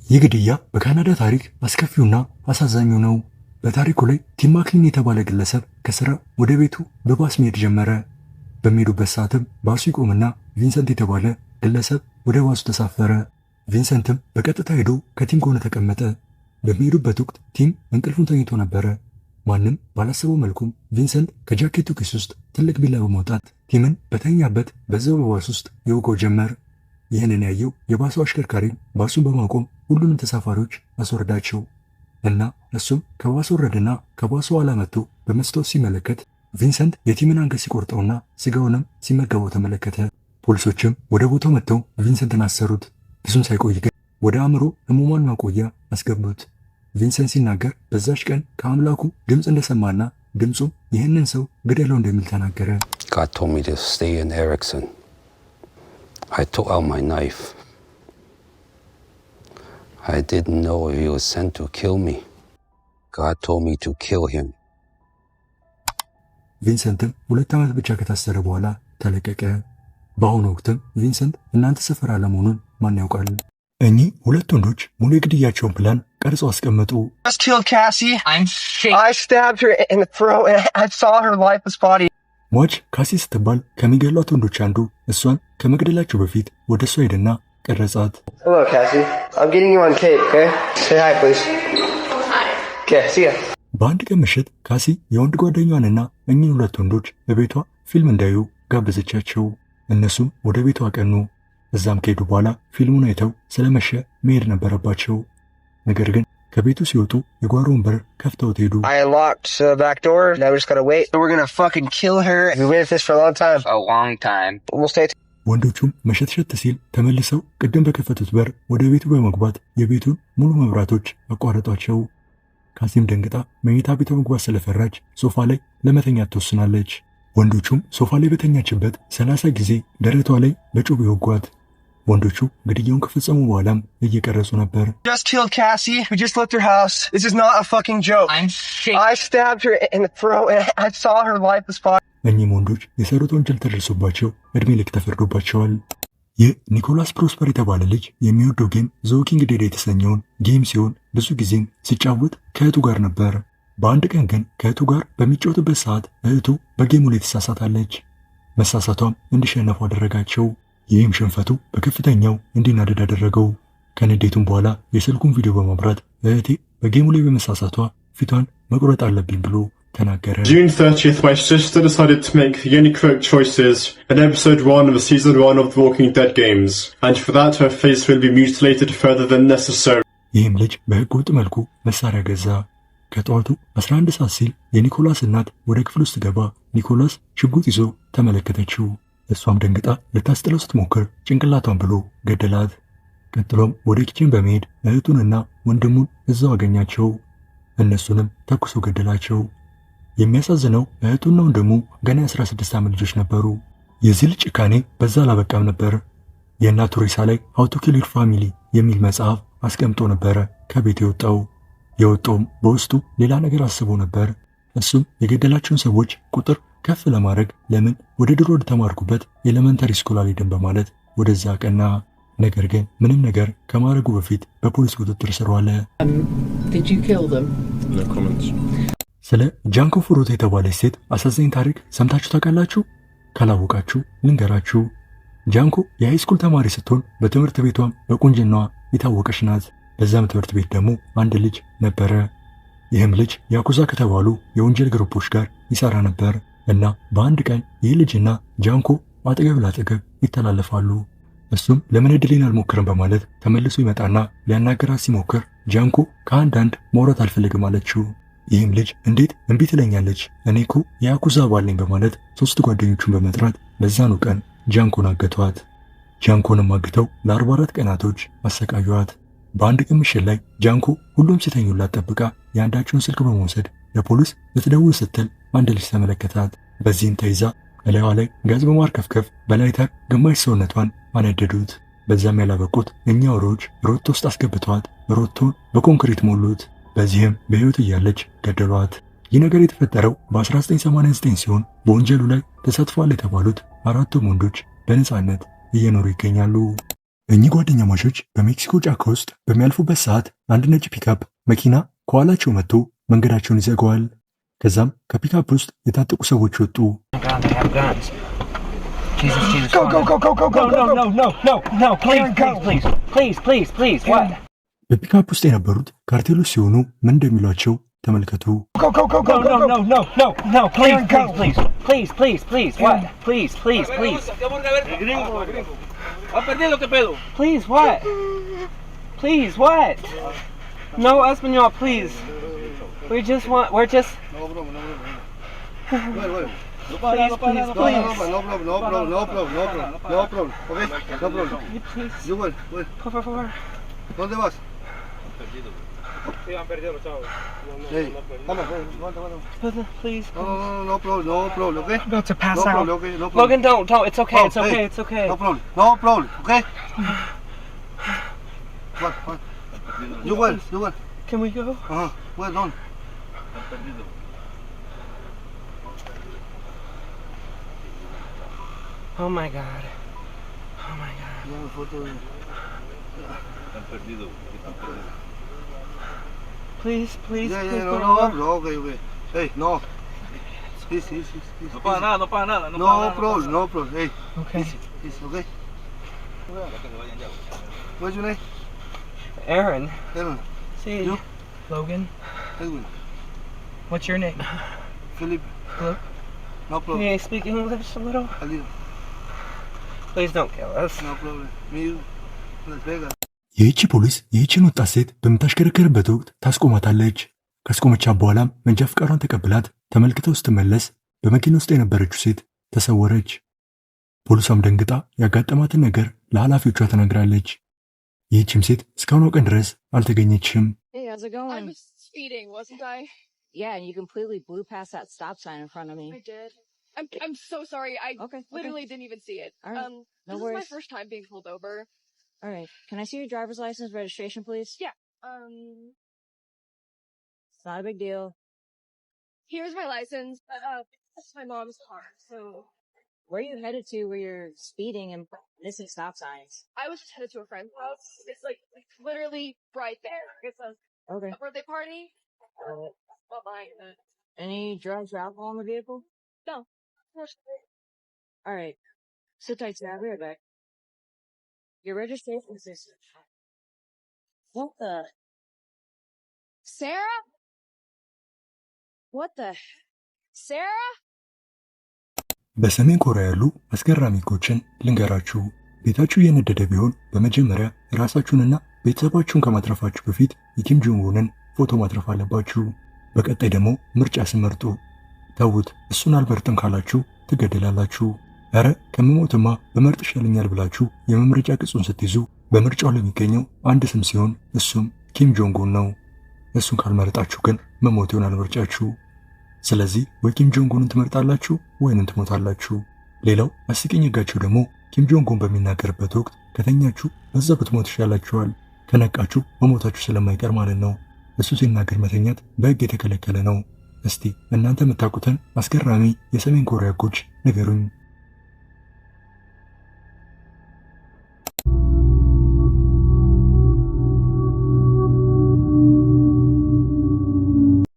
ይህ ግድያ በካናዳ ታሪክ አስከፊውና አሳዛኙ ነው። በታሪኩ ላይ ቲም ማክሊን የተባለ ግለሰብ ከስራ ወደ ቤቱ በባስ መሄድ ጀመረ። በሚሄዱበት ሰዓትም ባሱ ይቆምና ቪንሰንት የተባለ ግለሰብ ወደ ባሱ ተሳፈረ። ቪንሰንትም በቀጥታ ሄዶ ከቲም ጎን ተቀመጠ። በሚሄዱበት ወቅት ቲም እንቅልፉን ተኝቶ ነበረ። ማንም ባላሰበው መልኩም ቪንሰንት ከጃኬቱ ኪስ ውስጥ ትልቅ ቢላ በማውጣት ቲምን በተኛበት በዛው በባስ ውስጥ ይወጋው ጀመር። ይህንን ያየው የባሱ አሽከርካሪ ባሱን በማቆም ሁሉንም ተሳፋሪዎች አስወረዳቸው እና እሱም ከባሱ ወረደና ከባሱ ኋላ መጥቶ በመስታወት ሲመለከት ቪንሰንት የቲምን አንገት ሲቆርጠውና ስጋውንም ሲመገበው ተመለከተ። ፖሊሶችም ወደ ቦታው መጥተው ቪንሰንትን አሰሩት። ብዙም ሳይቆይ ግን ወደ አእምሮ ህሙማን ማቆያ አስገቡት። ቪንሰንት ሲናገር በዛች ቀን ከአምላኩ ድምፅ እንደሰማና ድምፁም ይህንን ሰው ግደለው እንደሚል ተናገረ። God told me to stay in Erickson. I took out my knife. I didn't know he was sent to kill me. God told me to kill him. ቪንሰንትም 2 ዓመት ብቻ ከታሰረ በኋላ ተለቀቀ። በአሁኑ ወቅትም ቪንሰንት እናንተ ሰፈር አለመሆኑን ማን ያውቃል? እኚህ ሁለት ወንዶች ሙሉ የግድያቸውን ፕላን ቀርጸው አስቀመጡ። ሟች ካሲ ስትባል ከሚገሏት ወንዶች አንዱ እሷን ከመግደላቸው በፊት ወደ እሷ ሄደና ቀረጻት። በአንድ ቀን ምሽት ካሲ የወንድ ጓደኛዋንና እኚህን ሁለት ወንዶች በቤቷ ፊልም እንዳዩ ጋበዘቻቸው። እነሱም ወደ ቤቷ አቀኑ። እዛም ከሄዱ በኋላ ፊልሙን አይተው ስለመሸ መሄድ ነበረባቸው። ነገር ግን ከቤቱ ሲወጡ የጓሮውን በር ከፍተውት ሄዱ። ወንዶቹም መሸትሸት ሲል ተመልሰው ቅድም በከፈቱት በር ወደ ቤቱ በመግባት የቤቱን ሙሉ መብራቶች አቋረጧቸው። ካሲም ደንግጣ መኝታ ቤቷ መግባት ስለፈራች ሶፋ ላይ ለመተኛት ትወስናለች። ወንዶቹም ሶፋ ላይ በተኛችበት 30 ጊዜ ደረቷ ላይ በጩቤ ወጓት። ወንዶቹ ግድያውን ከፈጸሙ በኋላም እየቀረጹ ነበር። እኚህም ወንዶች የሰሩት ወንጀል ተደርሶባቸው እድሜ ልክ ተፈርዶባቸዋል። ይህ ኒኮላስ ፕሮስፐር የተባለ ልጅ የሚወደው ጌም ዘ ዎኪንግ ዴድ የተሰኘውን ጌም ሲሆን ብዙ ጊዜም ሲጫወት ከእህቱ ጋር ነበር። በአንድ ቀን ግን ከእህቱ ጋር በሚጫወትበት ሰዓት እህቱ በጌሙ ላይ ትሳሳታለች። መሳሳቷም እንዲሸነፉ አደረጋቸው። ይህም ሽንፈቱ በከፍተኛው እንዲናደድ አደረገው። ከንዴቱም በኋላ የስልኩን ቪዲዮ በማብራት እህቴ በጌሙ ላይ በመሳሳቷ ፊቷን መቁረጥ አለብኝ ብሎ ተናገረ። June 30th, my sister decided to make the only correct choices in episode 1 of season 1 of The Walking Dead games, and for that her face will be mutilated further than necessary. ይህም ልጅ በሕገ ወጥ መልኩ መሳሪያ ገዛ። ከጠዋቱ 11 ሰዓት ሲል የኒኮላስ እናት ወደ ክፍል ውስጥ ገባ። ኒኮላስ ሽጉጥ ይዞ ተመለከተችው። እሷም ደንግጣ ልታስጥለው ስትሞክር ጭንቅላቷን ብሎ ገደላት። ቀጥሎም ወደ ኪችን በመሄድ እህቱንና ወንድሙን እዛው አገኛቸው። እነሱንም ተኩሶ ገደላቸው። የሚያሳዝነው እህቱና ወንድሙ ገና 16 ዓመት ልጆች ነበሩ። የዚህ ልጅ ጭካኔ በዛ አላበቃም ነበር። የእናቱ ሬሳ ላይ ሃው ቱ ኪል ዩር ፋሚሊ የሚል መጽሐፍ አስቀምጦ ነበረ ከቤት የወጣውም በውስጡ ሌላ ነገር አስቦ ነበር። እሱም የገደላቸውን ሰዎች ቁጥር ከፍ ለማድረግ ለምን ወደ ድሮ ወደ ተማርኩበት ኤሌመንተሪ ስኩል አልሄድም በማለት ወደዛ ቀና። ነገር ግን ምንም ነገር ከማድረጉ በፊት በፖሊስ ቁጥጥር ስር ዋለ። ስለ ጃንኮ ፍሩት የተባለች ሴት አሳዛኝ ታሪክ ሰምታችሁ ታውቃላችሁ? ካላወቃችሁ ልንገራችሁ። ጃንኮ የሃይስኩል ተማሪ ስትሆን በትምህርት ቤቷም በቁንጅናዋ የታወቀች ናት። በዛም ትምህርት ቤት ደግሞ አንድ ልጅ ነበረ። ይህም ልጅ ያኩዛ ከተባሉ የወንጀል ግሩፖች ጋር ይሰራ ነበር እና በአንድ ቀን ይህ ልጅና ጃንኮ አጠገብ ላጠገብ ይተላለፋሉ። እሱም ለምን እድሌን አልሞክርም በማለት ተመልሶ ይመጣና ሊያናገራት ሲሞክር ጃንኮ ከአንዳንድ ማውራት አልፈልግም አለችው። ይህም ልጅ እንዴት እምቢ ትለኛለች? እኔ እኮ የያኩዛ አባል ነኝ በማለት 3 ጓደኞቹን በመጥራት በዛኑ ቀን ጃንኮን አገቷት። ጃንኮንም አግተው ለ44 ቀናቶች አሰቃዩዋት። በአንድ ቀን ምሽት ላይ ጃንኮ ሁሉም ሲተኙላት ጠብቃ የአንዳቸውን ስልክ በመውሰድ ለፖሊስ ልትደውል ስትል አንድ ልጅ ተመለከታት። በዚህም ተይዛ እላይዋ ላይ ጋዝ በማርከፍከፍ በላይተር ግማሽ ሰውነቷን አነደዱት። በዛም ያላበቁት እኛ ወሮች ሮቶ ውስጥ አስገብተዋት ሮቶን በኮንክሪት ሞሉት። በዚህም በሕይወት እያለች ገደሏት። ይህ ነገር የተፈጠረው በ1989 ሲሆን በወንጀሉ ላይ ተሳትፈዋል የተባሉት 4ቱም ወንዶች በነፃነት እየኖሩ ይገኛሉ። እኚህ ጓደኛማቾች በሜክሲኮ ጫካ ውስጥ በሚያልፉበት ሰዓት አንድ ነጭ ፒካፕ መኪና ከኋላቸው መጥቶ መንገዳቸውን ይዘጋዋል። ከዛም ከፒካፕ ውስጥ የታጠቁ ሰዎች ወጡ። በፒካፕ ውስጥ የነበሩት ካርቴሎች ሲሆኑ ምን እንደሚሏቸው ተመልከቱ። ¿Dónde vas? Sí, han perdido los chavos. Hey, vamos, please. No problem, okay? About to pass out. Problem, okay? No problem. Logan, don't. It's okay. It's okay. It's okay. No problem, okay? What? You will. Can we go? Well done. Oh my God. Please, No, okay. Hey, no. Easy. No pasa nada. No problem. Hey, Okay. easy, okay? What's your name? Aaron. Aaron. See. You? Logan. Edwin. What's your name? Philip. Hello? No Can problem. you speak English a little? A little. Please don't kill us. No problem. Me, Las Vegas. ይህቺ ፖሊስ ይህችን ወጣት ሴት በምታሽከረከርበት ወቅት ታስቆማታለች። ካስቆመቻት በኋላም መንጃ ፍቃዷን ተቀብላት ተመልክተው ስትመለስ በመኪና ውስጥ የነበረችው ሴት ተሰወረች። ፖሊሷም ደንግጣ ያጋጠማትን ነገር ለኃላፊዎቿ ተናግራለች። ይህችም ሴት እስካሁኗ ቀን ድረስ አልተገኘችም። Hey, how's it going? I was speeding, wasn't I? Yeah, and you completely blew past that stop sign in front of me. I did. I'm so sorry. I Okay. literally didn't even see it. All right. No This worries. is my first time being pulled over. All right. Can I see your driver's license registration, please? Yeah. It's not a big deal. Here's my license. That's my mom's car. So Where are you headed to where you're speeding and missing stop signs? I was just headed to a friend's house. It's like literally right there. It's Okay. a birthday party. Well, mine, but Any drugs or alcohol in the vehicle? no. Unfortunately. All right. Sit tight, sir. I'll be right back. Your registration is... What the... Sarah? What the... Sarah? በሰሜን ኮሪያ ያሉ አስገራሚ ሕጎችን ልንገራችሁ። ቤታችሁ እየነደደ ቢሆን በመጀመሪያ ራሳችሁንና ቤተሰባችሁን ከማትረፋችሁ በፊት የኪም ጆንግ ኡንን ፎቶ ማትረፍ አለባችሁ። በቀጣይ ደግሞ ምርጫ ስመርጡ ተውት፣ እሱን አልመርጥም ካላችሁ ትገደላላችሁ። ኧረ ከምሞትማ በመርጥ ይሻለኛል ብላችሁ የመምረጫ ቅጹን ስትይዙ በምርጫው ለሚገኘው አንድ ስም ሲሆን እሱም ኪም ጆንግ ኡን ነው። እሱን ካልመረጣችሁ ግን መሞት ይሆናል ምርጫችሁ። ስለዚህ ወይ ኪም ጆንግ ኡንን ትመርጣላችሁ ወይንም ትሞታላችሁ። ሌላው አስቂኝ ሕጋቸው ደግሞ ኪም ጆንግ ኡን በሚናገርበት ወቅት ከተኛችሁ በዛ ብትሞት ይሻላችኋል። ከነቃችሁ መሞታችሁ ስለማይቀር ማለት ነው። እሱ ሲናገር መተኛት በሕግ የተከለከለ ነው። እስቲ እናንተ የምታውቁትን አስገራሚ የሰሜን ኮሪያ ሕጎች ንገሩኝ።